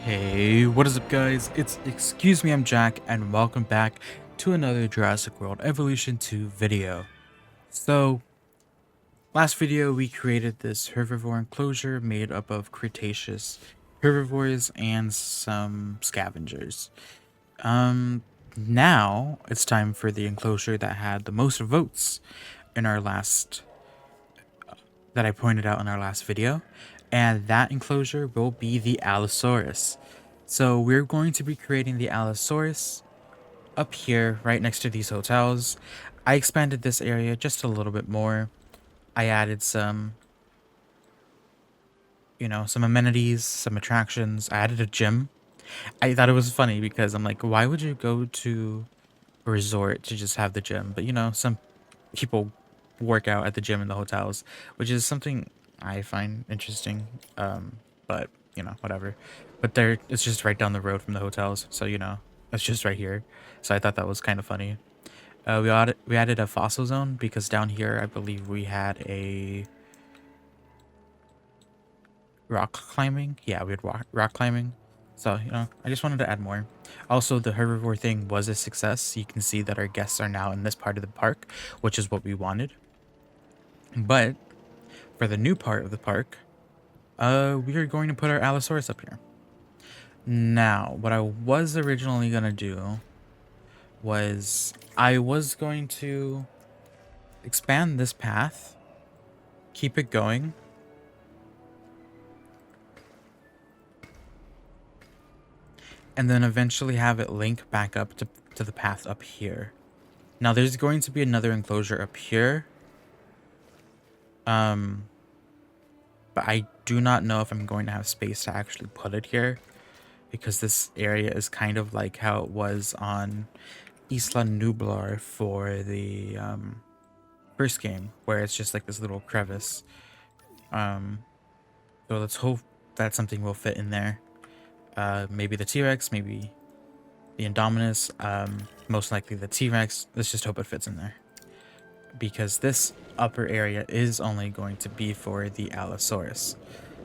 Hey, what is up guys? It's Excuse Me, I'm Jack, and welcome back to another Jurassic World Evolution 2 video. So, last video we created this herbivore enclosure made up of Cretaceous herbivores and some scavengers. Now it's time for the enclosure that had the most votes in our last that I pointed out in our last video, and that enclosure will be the Allosaurus. So we're going to be creating the Allosaurus up here right next to these hotels. I expanded this area just a little bit more. I added some, some amenities, some attractions. I added a gym. I thought it was funny because I'm like, why would you go to a resort to just have the gym? But some people work out at the gym in the hotels, which is something I find interesting. But whatever. But it's just right down the road from the hotels, so it's just right here. So I thought that was kind of funny. We added a fossil zone because down here I believe we had a rock climbing. Yeah, we had rock climbing. So, I just wanted to add more. Also, the herbivore thing was a success. You can see that our guests are now in this part of the park, which is what we wanted. But for the new part of the park, we are going to put our Allosaurus up here. Now, what I was originally going to do was I was going to expand this path, keep it going, and then eventually have it link back up to the path up here. Now there's going to be another enclosure up here. But I do not know if I'm going to have space to actually put it here, because this area is kind of like how it was on Isla Nublar for the first game, where it's just like this little crevice. So let's hope that something will fit in there. Maybe the T-Rex, maybe the Indominus, most likely the T-Rex. Let's just hope it fits in there, because this upper area is only going to be for the Allosaurus.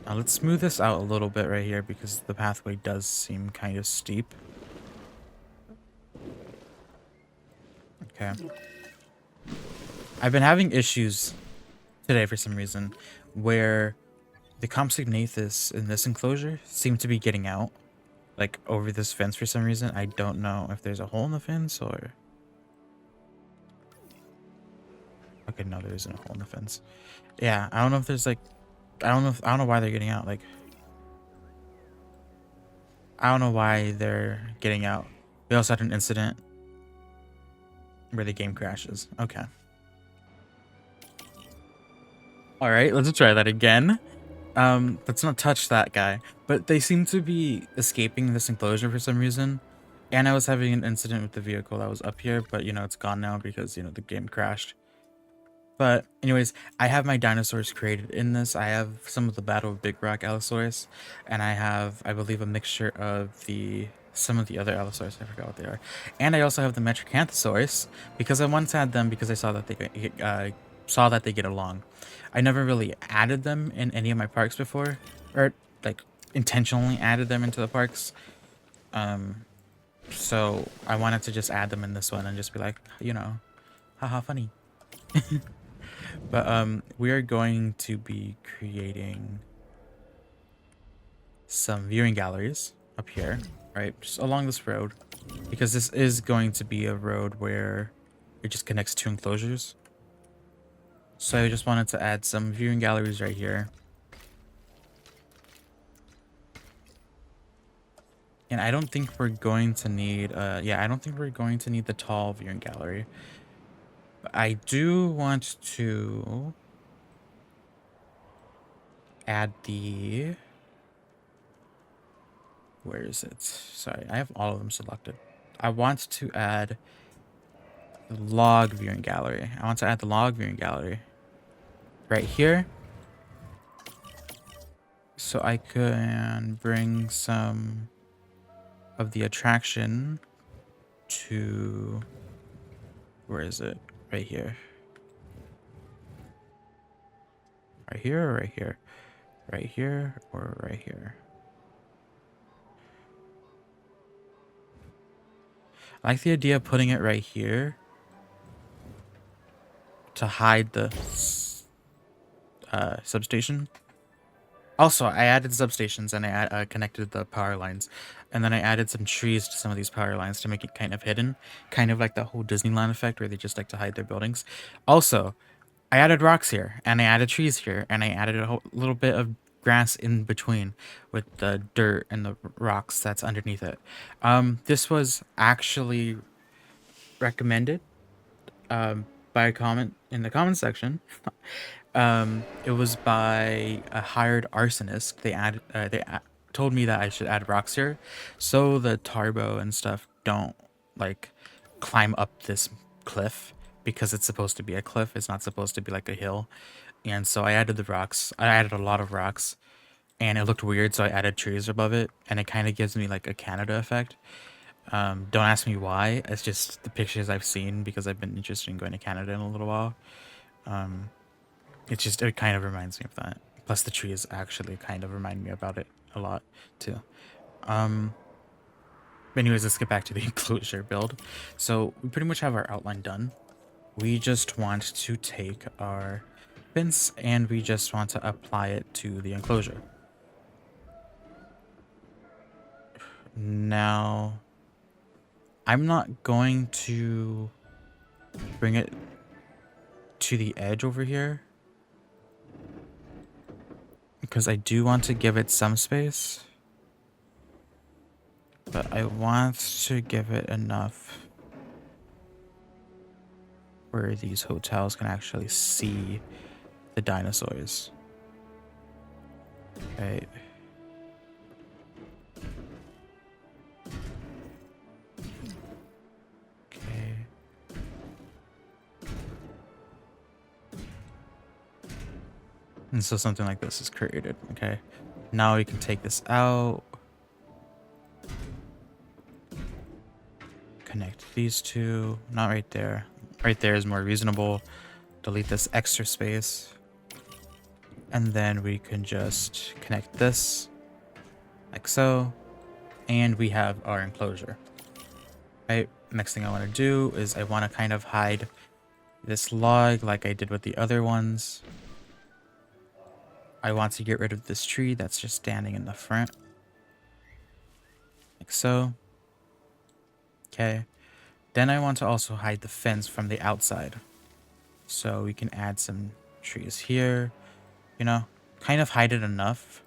Now let's smooth this out a little bit right here, because the pathway does seem kind of steep. Okay. I've been having issues today for some reason where the Compsognathus in this enclosure seem to be getting out, like over this fence for some reason. I don't know if there's a hole in the fence or... Okay, no, there isn't a hole in the fence. Yeah, I don't know if there's like... I don't know why they're getting out. Like, I don't know why they're getting out. We also had an incident where the game crashes. Okay. Alright, let's try that again. Let's not touch that guy. But they seem to be escaping this enclosure for some reason. And I was having an incident with the vehicle that was up here, but it's gone now because, the game crashed. But anyways, I have my dinosaurs created in this. I have some of the Battle of Big Rock Allosaurus, and I have, I believe, a mixture of some of the other Allosaurus. I forgot what they are. And I also have the Metracanthosaurus, because I once had them because I saw that they get along. I never really added them in any of my parks before, or like intentionally added them into the parks. So I wanted to just add them in this one and just be like, haha, funny. But we are going to be creating some viewing galleries up here, right, just along this road, because this is going to be a road where it just connects two enclosures. So I just wanted to add some viewing galleries right here. And I don't think we're going to need, I don't think we're going to need the tall viewing gallery. But I do want to add the... Where is it? Sorry, I have all of them selected. I want to add the log viewing gallery. I want to add the log viewing gallery right here. So I can bring some of the attraction to... Where is it? Right here. Right here or right here? Right here or right here? I like the idea of putting it right here to hide the substation. Also, I added substations and I connected the power lines. And then I added some trees to some of these power lines to make it kind of hidden. Kind of like the whole Disneyland effect where they just like to hide their buildings. Also, I added rocks here, and I added trees here, and I added a little bit of grass in between with the dirt and the rocks that's underneath it. This was actually recommended by a comment in the comment section. It was by a hired arsonist. Told me that I should add rocks here, so the tarbo and stuff don't like climb up this cliff because it's supposed to be a cliff. It's not supposed to be like a hill, and so I added the rocks. I added a lot of rocks, and it looked weird, so I added trees above it, and it kind of gives me like a Canada effect. Don't ask me why. It's just the pictures I've seen because I've been interested in going to Canada in a little while. It kind of reminds me of that. Plus the trees actually kind of remind me about it a lot too. Anyways, let's get back to the enclosure build. So we pretty much have our outline done. We just want to take our fence and we just want to apply it to the enclosure. Now, I'm not going to bring it to the edge over here because I do want to give it some space, but I want to give it enough where these hotels can actually see the dinosaurs. Okay. Okay. And so something like this is created. Okay. Now we can take this out. Connect these two. Not right there. Right there is more reasonable. Delete this extra space. And then we can just connect this like so. And we have our enclosure. Right. Next thing I want to do is I want to kind of hide this log like I did with the other ones. I want to get rid of this tree that's just standing in the front. Like so. Okay. Then I want to also hide the fence from the outside. So we can add some trees here. You know, kind of hide it enough.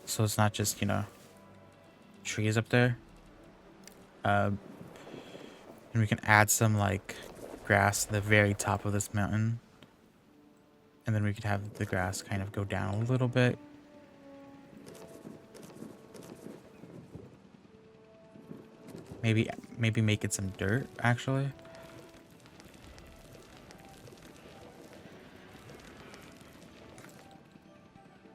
So it's not just, you know, trees up there. And we can add some like grass to the very top of this mountain. And then we could have the grass kind of go down a little bit. Maybe make it some dirt, actually.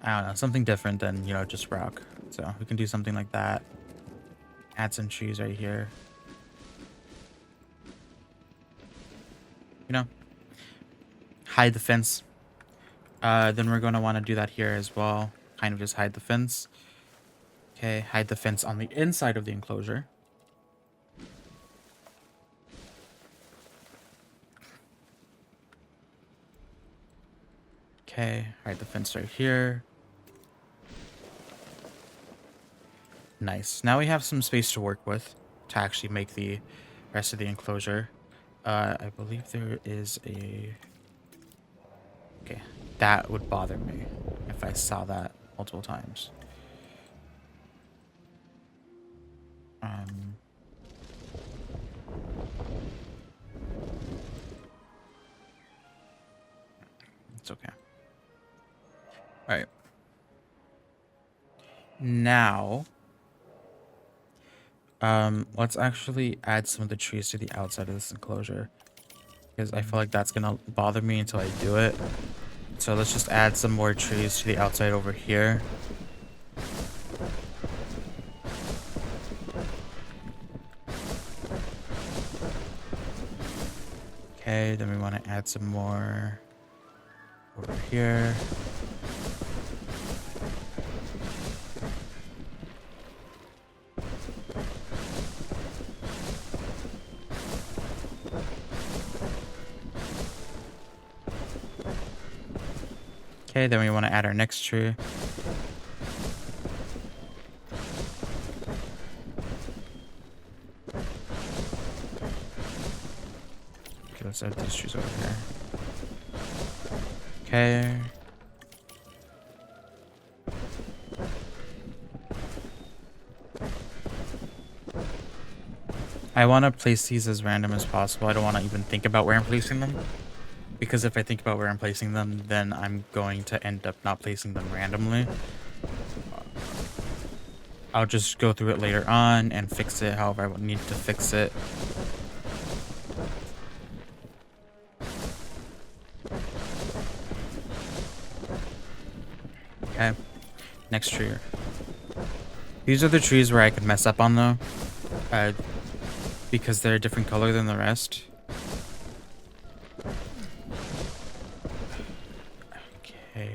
I don't know, something different than, you know, just rock. So we can do something like that. Add some trees right here. You know, hide the fence. Then we're going to want to do that here as well. Kind of just hide the fence. Okay, hide the fence on the inside of the enclosure. Okay, hide the fence right here. Nice. Now we have some space to work with to actually make the rest of the enclosure. I believe there is a... Okay, that would bother me if I saw that multiple times. It's okay. All right. Now, let's actually add some of the trees to the outside of this enclosure because I feel like that's gonna bother me until I do it. So let's just add some more trees to the outside over here. Okay, then we want to add some more over here. Okay, then we want to add our next tree. Okay, let's add these trees over here. Okay. I want to place these as random as possible. I don't want to even think about where I'm placing them. Because if I think about where I'm placing them, then I'm going to end up not placing them randomly. I'll just go through it later on and fix it however I need to fix it. Okay, next tree. These are the trees where I could mess up on though, because they're a different color than the rest. Okay.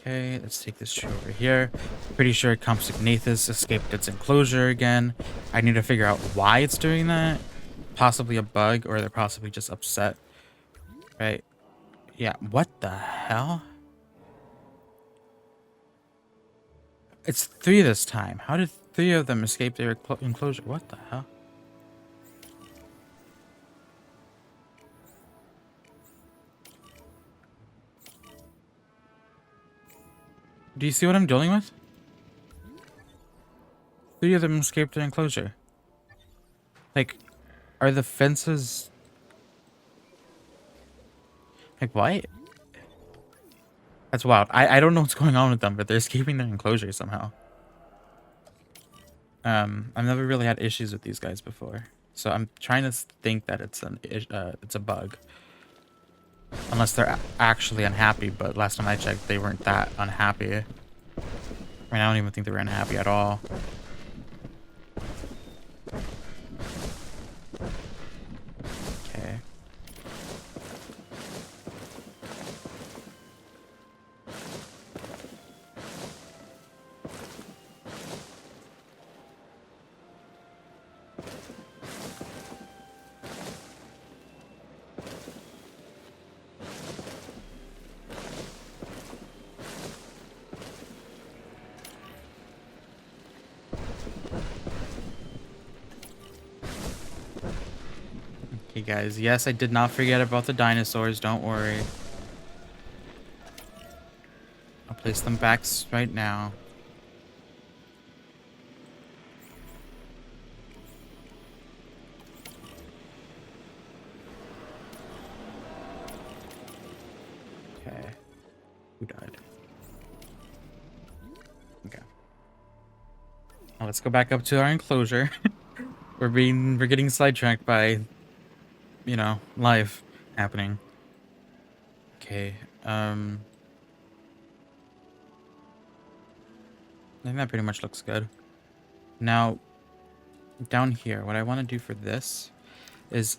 Okay, let's take this tree over here. Pretty sure Compsognathus escaped its enclosure again. I need to figure out why it's doing that. Possibly a bug, or they're possibly just upset. Right? Yeah, what the hell? It's 3 this time. How did 3 of them escape their enclosure? What the hell? Do you see what I'm dealing with? 3 of them escaped their enclosure. Like, are the fences... Like, what? That's wild. I don't know what's going on with them, but they're escaping their enclosure somehow. I've never really had issues with these guys before. So I'm trying to think that it's a bug. Unless they're actually unhappy, but last time I checked, they weren't that unhappy. I mean, I don't even think they were unhappy at all. Okay. Hey guys, yes, I did not forget about the dinosaurs, don't worry. I'll place them back right now. Okay. Who died? Okay. Now let's go back up to our enclosure. We're getting sidetracked by, you know, life happening. Okay, I think that pretty much looks good. Now, down here, what I want to do for this is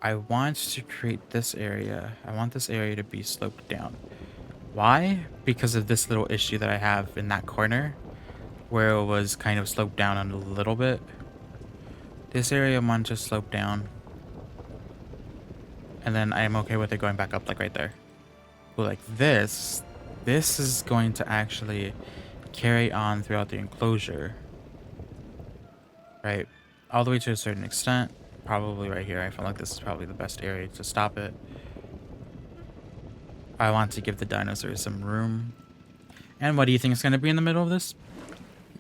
I want to create this area. I want this area to be sloped down. Why? Because of this little issue that I have in that corner where it was kind of sloped down a little bit. This area I want to slope down. And then I'm okay with it going back up like right there. But like this is going to actually carry on throughout the enclosure. Right? All the way to a certain extent. Probably right here. I feel like this is probably the best area to stop it. I want to give the dinosaurs some room. And what do you think is going to be in the middle of this?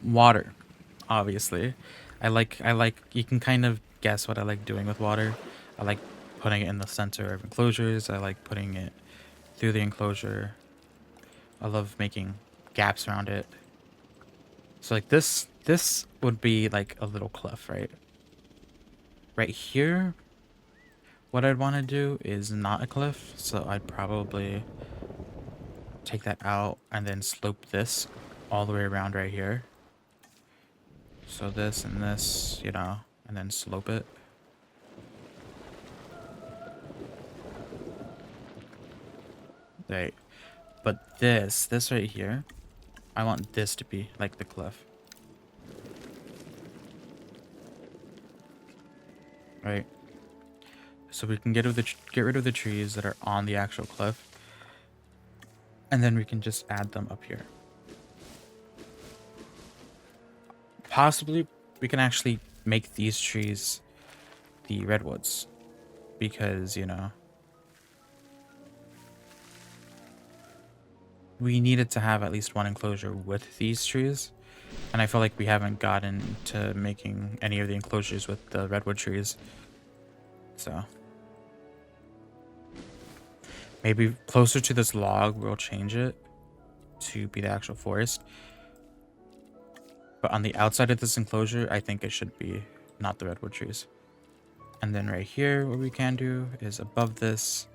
Water. Obviously. I like, you can kind of guess what I like doing with water. I like putting it in the center of enclosures. I like putting it through the enclosure. I love making gaps around it. So like this would be like a little cliff, right? Right here, what I'd want to do is not a cliff. So I'd probably take that out and then slope this all the way around right here. So this and this, you know, and then slope it. Right. But this right here, I want this to be like the cliff. Right. so we can get rid of the trees that are on the actual cliff, and then we can just add them up here. Possibly we can actually make these trees the redwoods, because, you know, we needed to have at least one enclosure with these trees, and I feel like we haven't gotten to making any of the enclosures with the redwood trees. So maybe closer to this log we'll change it to be the actual forest, but on the outside of this enclosure I think it should be not the redwood trees. And then right here, what we can do is above this,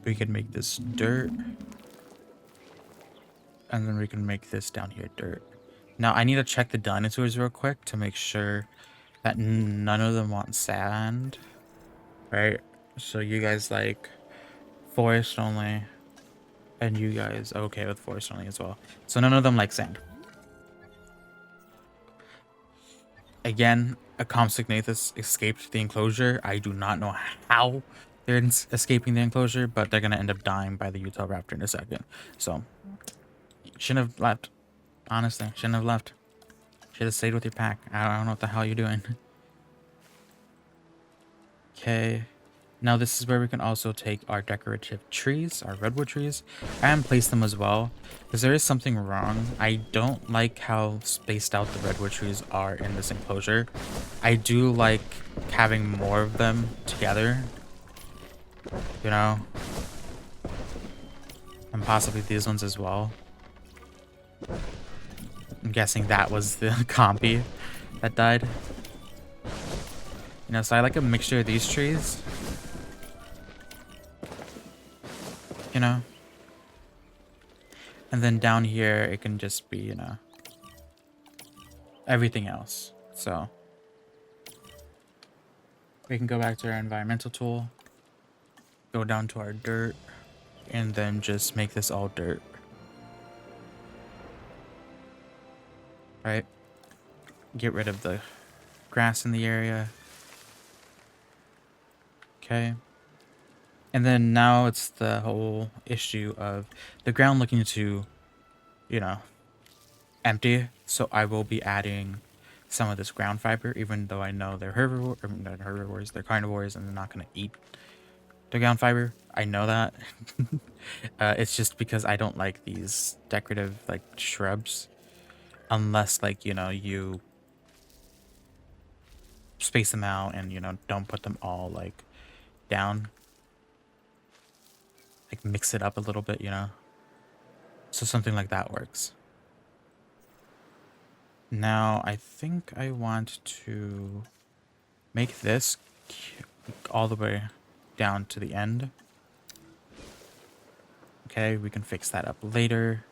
we can make this dirt, and then we can make this down here dirt. Now I need to check the dinosaurs real quick to make sure that none of them want sand, right? So you guys like forest only, and you guys are okay with forest only as well. So none of them like sand. Again, a Compsognathus escaped the enclosure. I do not know how they're escaping the enclosure, but they're going to end up dying by the Utah Raptor in a second. So, shouldn't have left. Honestly, shouldn't have left. Should have stayed with your pack. I don't know what the hell you're doing. Okay. Now this is where we can also take our decorative trees, our redwood trees, and place them as well. Because there is something wrong. I don't like how spaced out the redwood trees are in this enclosure. I do like having more of them together. You know? And possibly these ones as well. I'm guessing that was the compy that died. You know, so I like a mixture of these trees. You know, and then down here it can just be, you know, everything else. So we can go back to our environmental tool, go down to our dirt, and then just make this all dirt. Right? Get rid of the grass in the area. Okay. And then now it's the whole issue of the ground looking to, you know, empty. So I will be adding some of this ground fiber, even though I know they're herbivores, they're carnivores, and they're not going to eat the ground fiber. I know that. It's just because I don't like these decorative, like, shrubs. Unless, like, you know, you space them out and, you know, don't put them all, like, down. Like, mix it up a little bit, you know? So something like that works. Now, I think I want to make this all the way down to the end. Okay, we can fix that up later.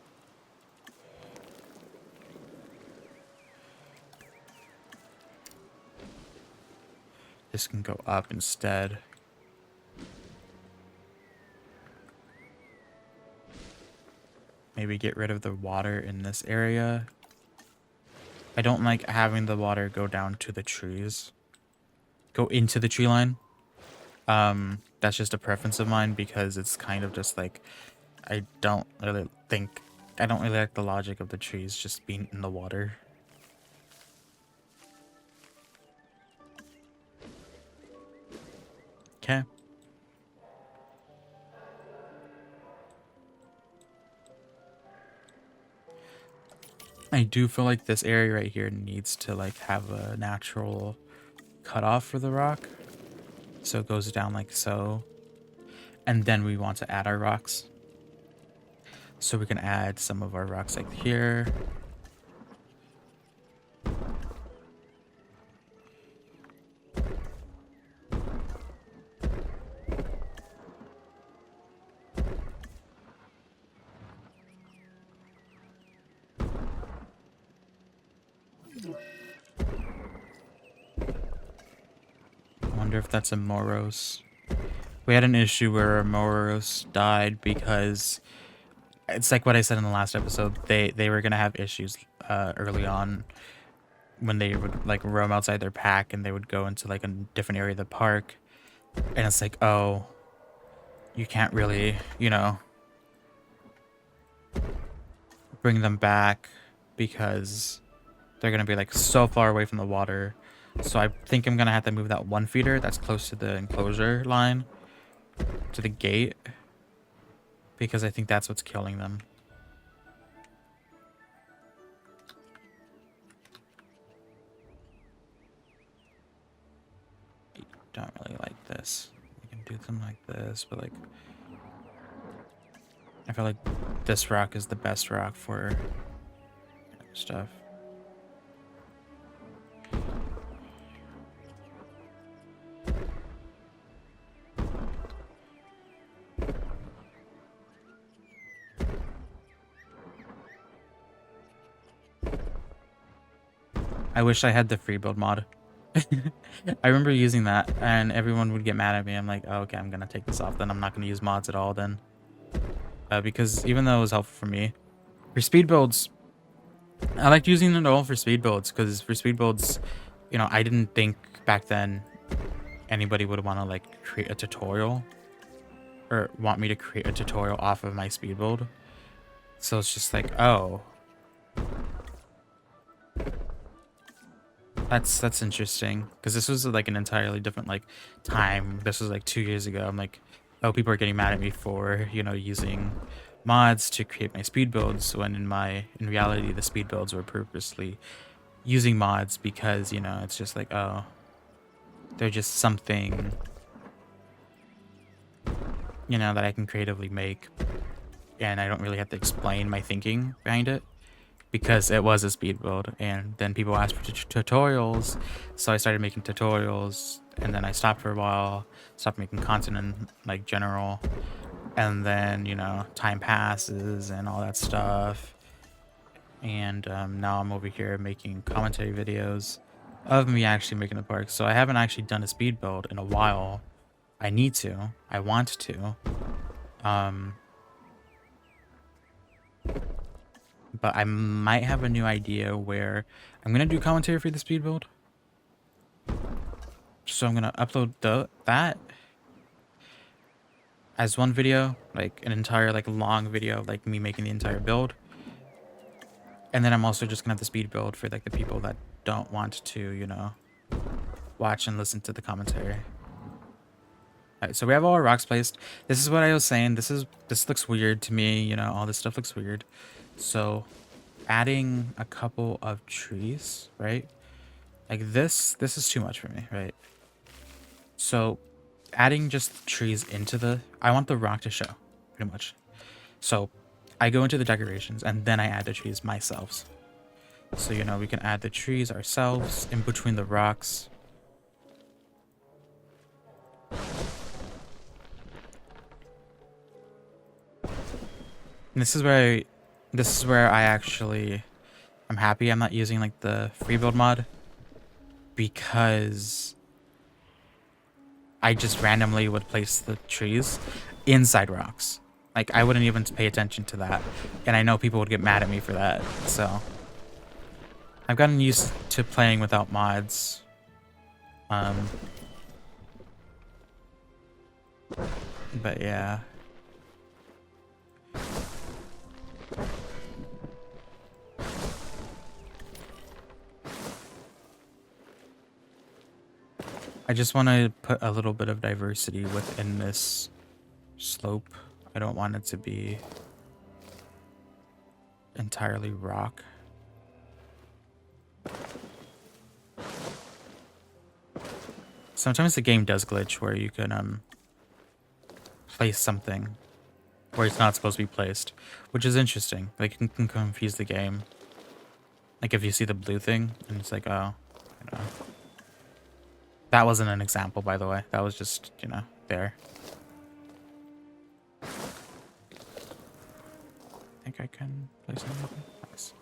This can go up instead. Maybe get rid of the water in this area. I don't like having the water go down to the trees. Go into the tree line. That's just a preference of mine because it's kind of just like, I don't really like the logic of the trees just being in the water. Okay. I do feel like this area right here needs to like have a natural cutoff for the rock. So it goes down like so. And then we want to add our rocks. So we can add some of our rocks like here. If that's a Moros. We had an issue where a Moros died because it's like what I said in the last episode. They were gonna have issues early on when they would like roam outside their pack and they would go into like a different area of the park, and it's like, oh, you can't really, you know, bring them back because they're gonna be like so far away from the water. So I think I'm gonna have to move that one feeder that's close to the enclosure line to the gate, because I think that's what's killing them. I don't really like this. I can do something like this, but like I feel like this rock is the best rock for stuff. I wish I had the free build mod. I remember using that and everyone would get mad at me. I'm like, oh, okay, I'm gonna take this off then. I'm not gonna use mods at all then. Because even though it was helpful for me, for speed builds, I liked using it all for speed builds, because for speed builds, you know, I didn't think back then anybody would want to like create a tutorial or want me to create a tutorial off of my speed build. So it's just like, oh, that's interesting, because this was like an entirely different like time. This was like 2 years ago. I'm like, oh, people are getting mad at me for, you know, using mods to create my speed builds, when in reality the speed builds were purposely using mods, because, you know, it's just like, oh, they're just something, you know, that I can creatively make, and I don't really have to explain my thinking behind it, because it was a speed build. And then people asked for tutorials, so I started making tutorials, and then I stopped for a while, stopped making content in like general, and then, you know, time passes and all that stuff, and now I'm over here making commentary videos of me actually making the park. So I haven't actually done a speed build in a while. I need to. I want to. But I might have a new idea where I'm gonna do commentary for the speed build. So I'm gonna upload that as one video, like an entire like long video, like me making the entire build. And then I'm also just gonna have the speed build for like the people that don't want to, you know, watch and listen to the commentary. Alright, so we have all our rocks placed. This is what I was saying. This looks weird to me, you know, all this stuff looks weird. So adding a couple of trees, right? Like this is too much for me, right? So adding just trees into I want the rock to show, pretty much. So I go into the decorations and then I add the trees myself. So, you know, we can add the trees ourselves in between the rocks. And this is where I actually I'm happy I'm not using like the free build mod, because I just randomly would place the trees inside rocks. Like I wouldn't even pay attention to that, and I know people would get mad at me for that. So I've gotten used to playing without mods. But yeah. I just want to put a little bit of diversity within this slope. I don't want it to be entirely rock. Sometimes the game does glitch where you can place something where it's not supposed to be placed, which is interesting. Like, it can confuse the game. Like if you see the blue thing and it's like, oh, you know. That wasn't an example, by the way. That was just, you know, there. I think I can place something. Nice.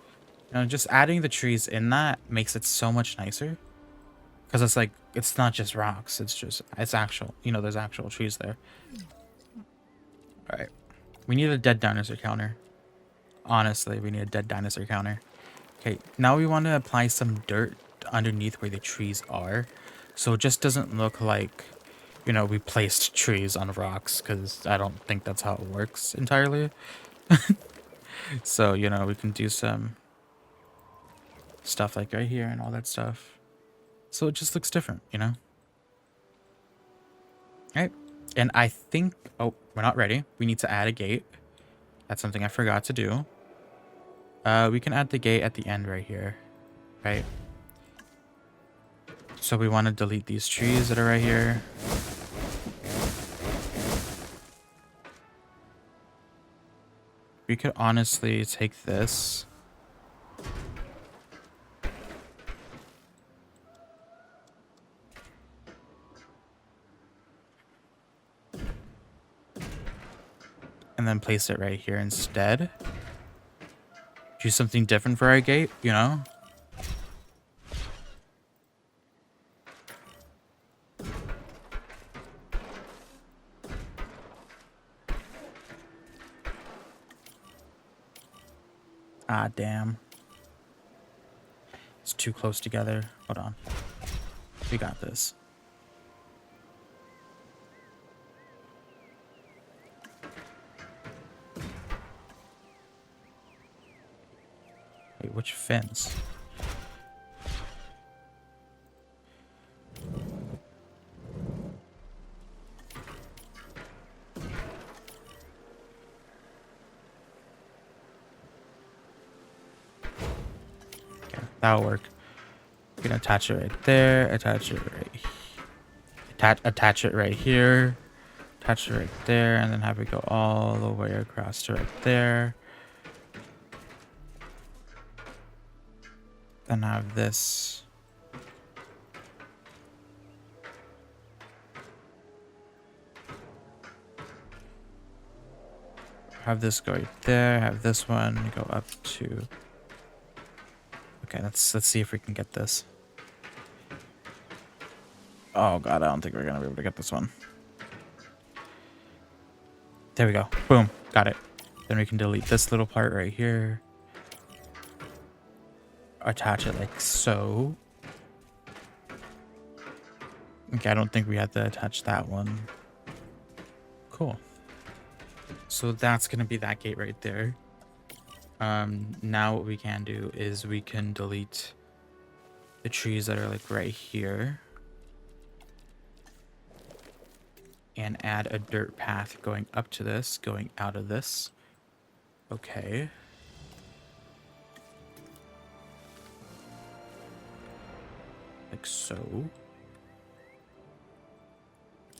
You know, just adding the trees in that makes it so much nicer. Because it's like, it's not just rocks. It's actual, you know, there's actual trees there. Alright. We need a dead dinosaur counter. Honestly, we need a dead dinosaur counter. Okay, now we want to apply some dirt underneath where the trees are. So it just doesn't look like, you know, we placed trees on rocks, because I don't think that's how it works entirely. So, you know, we can do some stuff like right here and all that stuff. So it just looks different, you know? Right. And I think, oh, we're not ready. We need to add a gate. That's something I forgot to do. We can add the gate at the end right here, right? So we want to delete these trees that are right here. We could honestly take this. And then place it right here instead. Do something different for our gate, you know? Ah, damn. It's too close together. Hold on. We got this. Wait, which fence? Okay, that'll work. We can attach it right there, attach it right here. Attach it right here. Attach it right there, and then have it go all the way across to right there. Then have this. Have this go right there. Have this one go up to. Okay, let's see if we can get this. Oh god, I don't think we're gonna be able to get this one. There we go. Boom, got it. Then we can delete this little part right here. Attach it like so. Okay, I don't think we had to attach that one. Cool. So that's gonna be that gate right there. Now what we can do is we can delete the trees that are like right here and add a dirt path going up to this, going out of this. Okay. Like so.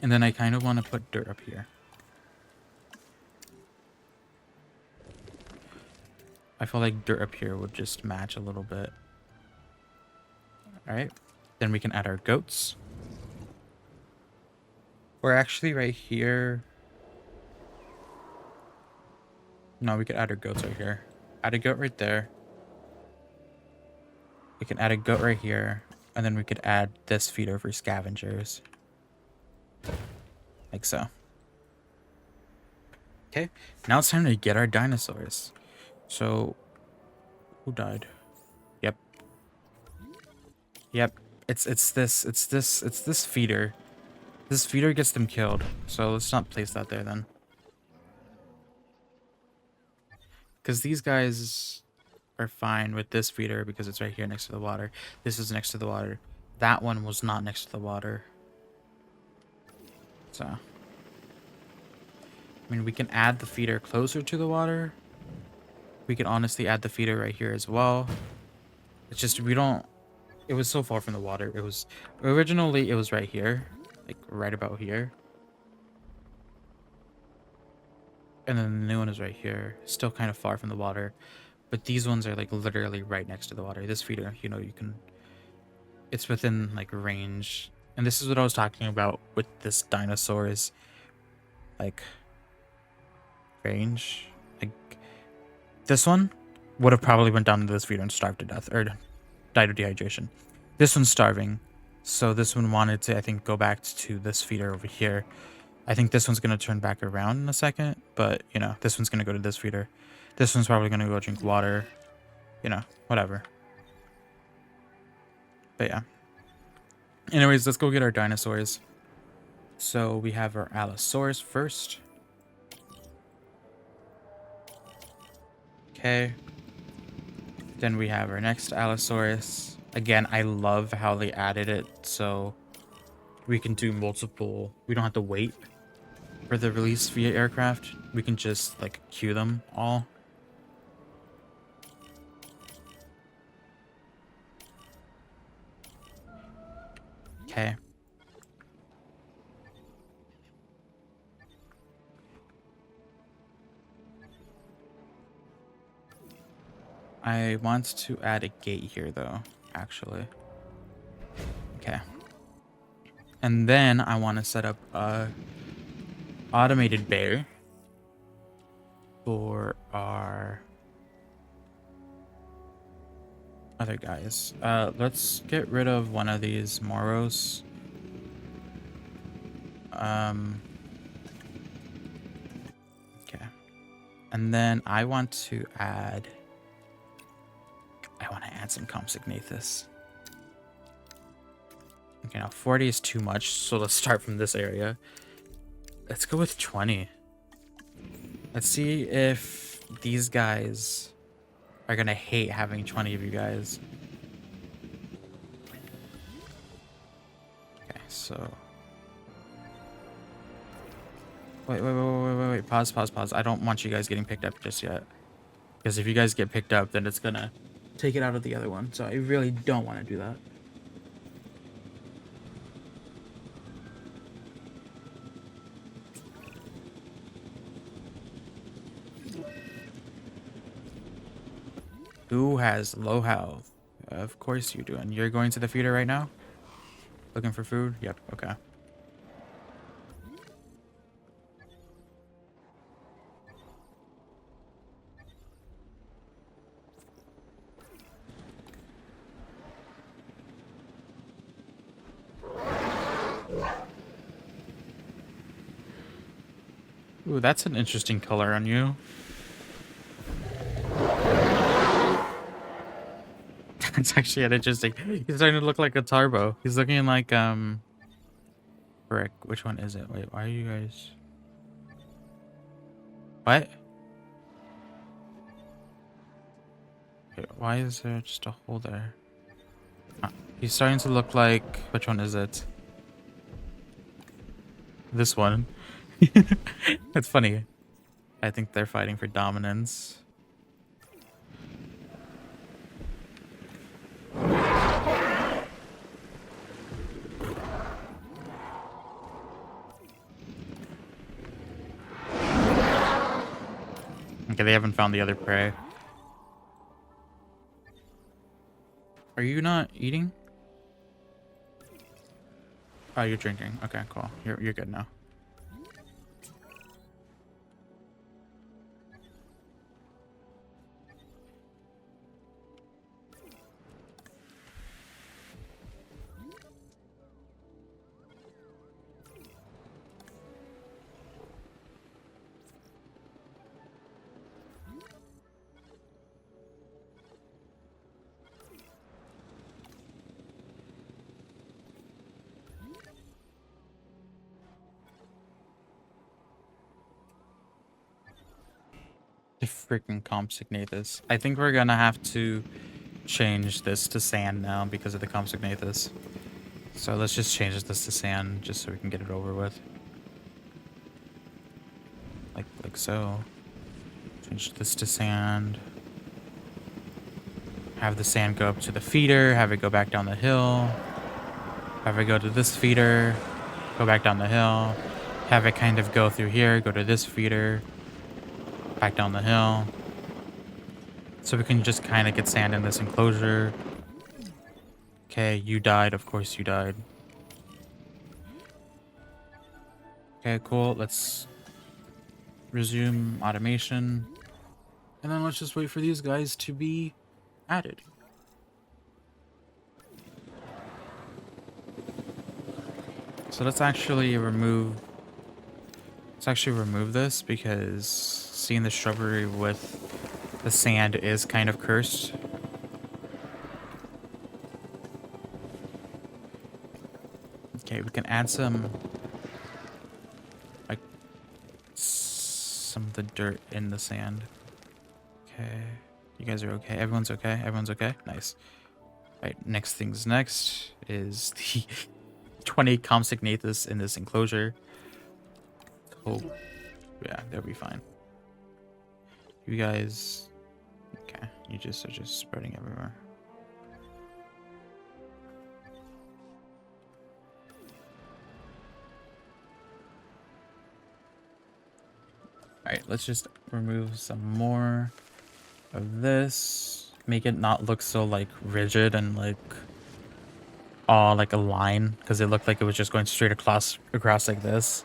And then I kind of want to put dirt up here. I feel like dirt up here would just match a little bit. Alright. Then we can add our goats. Or actually right here. No, we could add our goats right here. Add a goat right there. We can add a goat right here. And then we could add this feeder for scavengers. Like so. Okay. Now it's time to get our dinosaurs. So, who died? Yep. Yep. It's this feeder. This feeder gets them killed. So let's not place that there then. Because these guys are fine with this feeder because it's right here next to the water. This is next to the water. That one was not next to the water. So, I mean, we can add the feeder closer to the water. We can honestly add the feeder right here as well. It's just we don't. It was so far from the water. It was originally it was right here, like right about here. And then the new one is right here, still kind of far from the water. But these ones are like literally right next to the water. This feeder, you know, you can. It's within like range. And this is what I was talking about with this dinosaur's like range. Like this one would have probably went down to this feeder and starved to death or died of dehydration. This one's starving. So this one wanted to, I think, go back to this feeder over here. I think this one's going to turn back around in a second. But, you know, this one's going to go to this feeder. This one's probably going to go drink water. You know, whatever. But yeah. Anyways, let's go get our dinosaurs. So we have our Allosaurus first. Okay. Then we have our next Allosaurus. Again, I love how they added it so we can do multiple. We don't have to wait for the release via aircraft. We can just like queue them all. Okay. I want to add a gate here though, actually. Okay. And then I want to set up a automated bay for our other guys. Let's get rid of one of these Moros. Okay. And then I want to add some Compsognathus. Okay, now 40 is too much, so let's start from this area. Let's go with 20. Let's see if these guys are gonna hate having 20 of you guys. Okay, so... Wait. Pause. I don't want you guys getting picked up just yet. Because if you guys get picked up, then it's gonna take it out of the other one. So I really don't want to do that. Who has low health? Of course you do. And you're going to the feeder right now? Looking for food? Yep, okay. Ooh, that's an interesting color on you. It's actually an interesting. He's starting to look like a Tarbo. He's looking like Brick. Which one is it? Wait, why are you guys? What? Wait, why is there just a hole there? He's starting to look like. Which one is it? This one. That's funny. I think they're fighting for dominance. Okay, they haven't found the other prey. Are you not eating? Oh, you're drinking. Okay, cool. You're good now. The freaking Compsognathus. I think we're gonna have to change this to sand now because of the Compsognathus. So let's just change this to sand just so we can get it over with. Like so. Change this to sand. Have the sand go up to the feeder. Have it go back down the hill. Have it go to this feeder. Go back down the hill. Have it kind of go through here. Go to this feeder. Back down the hill. So we can just kind of get sand in this enclosure. Okay, you died. Of course you died. Okay, cool. Let's resume automation. And then let's just wait for these guys to be added. So let's actually remove this because seeing the shrubbery with the sand is kind of cursed. Okay, we can add some, like, some of the dirt in the sand. Okay, you guys are okay. Everyone's okay. Everyone's okay. Nice. All right, next things next is the 20 Compsognathus in this enclosure. Oh, yeah, they'll be fine. You guys, okay, you just are just spreading everywhere. All right, let's just remove some more of this. Make it not look so like rigid and like all like a line, because it looked like it was just going straight across like this.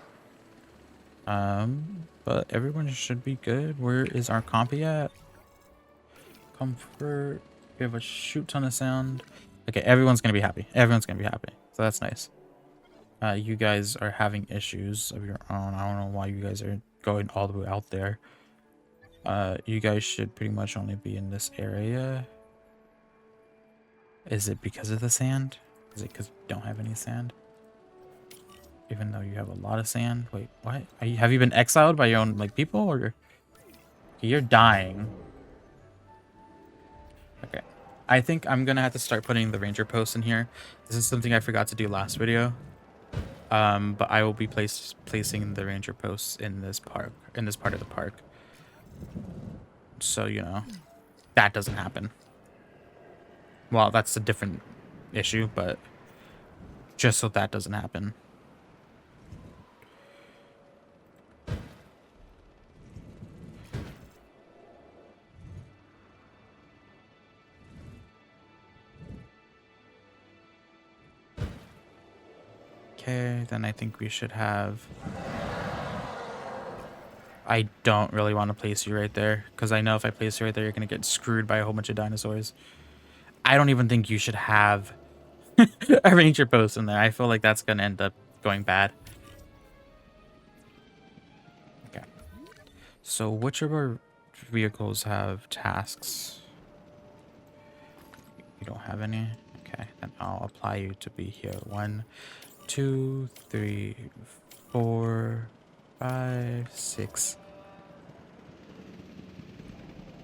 But everyone should be good. Where is our compy at? Comfort. We have a shoot ton of sound. Okay, everyone's gonna be happy. Everyone's gonna be happy. So that's nice. You guys are having issues of your own. I don't know why you guys are going all the way out there. You guys should pretty much only be in this area. Is it because of the sand? Is it because you don't have any sand? Even though you have a lot of sand? Wait, what? Have you been exiled by your own like people, or you're dying? Okay, I think I'm gonna have to start putting the ranger posts in here. This is something I forgot to do last video. But I will be placing the ranger posts in this park, in this part of the park. So, you know, that doesn't happen. Well, that's a different issue, but just so that doesn't happen. Okay, then I think we should have... I don't really want to place you right there, because I know if I place you right there, you're going to get screwed by a whole bunch of dinosaurs. I don't even think you should have a ranger post in there. I feel like that's going to end up going bad. Okay. So which of our vehicles have tasks? You don't have any? Okay, then I'll apply you to be here. 1, 2, 3, 4, 5, 6.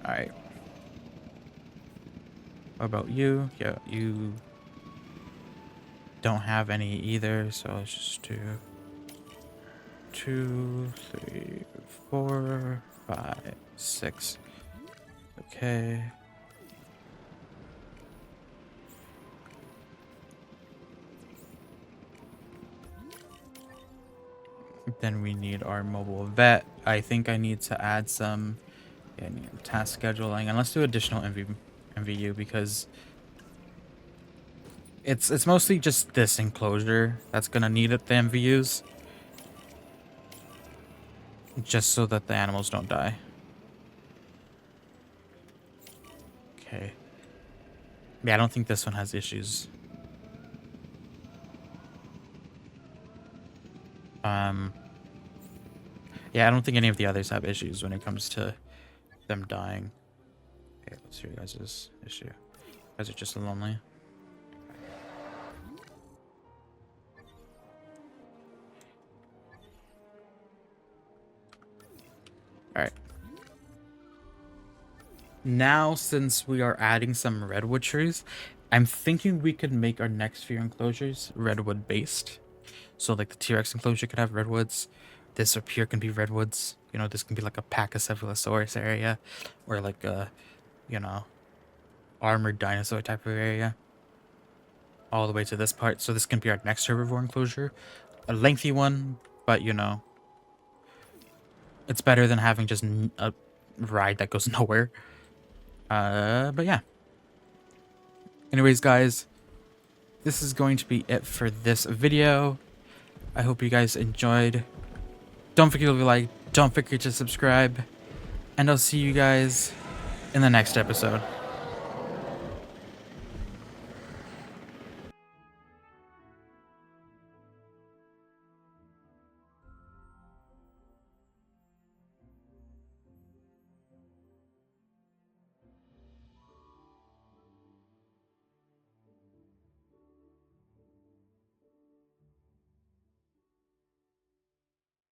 All right. What about you? Yeah, you don't have any either, so let's just do 2, 3, 4, 5, 6. Okay. Then we need our mobile vet. I think I need to add some task scheduling, and let's do additional MVU because it's mostly just this enclosure that's gonna need it, the MVUs, just so that the animals don't die. Okay. Yeah, I don't think this one has issues. Yeah, I don't think any of the others have issues when it comes to them dying. Okay, let's see your guys' issue. You guys are just lonely. Alright. Now, since we are adding some redwood trees, I'm thinking we could make our next few enclosures redwood based. So like the T-Rex enclosure could have redwoods. This up here can be redwoods. You know, this can be like a Pachycephalosaurus area, or like a, you know, armored dinosaur type of area. All the way to this part. So this can be our next herbivore enclosure. A lengthy one, but you know, it's better than having just a ride that goes nowhere. But yeah. Anyways, guys, this is going to be it for this video. I hope you guys enjoyed. Don't forget to leave a like. Don't forget to subscribe. And I'll see you guys in the next episode.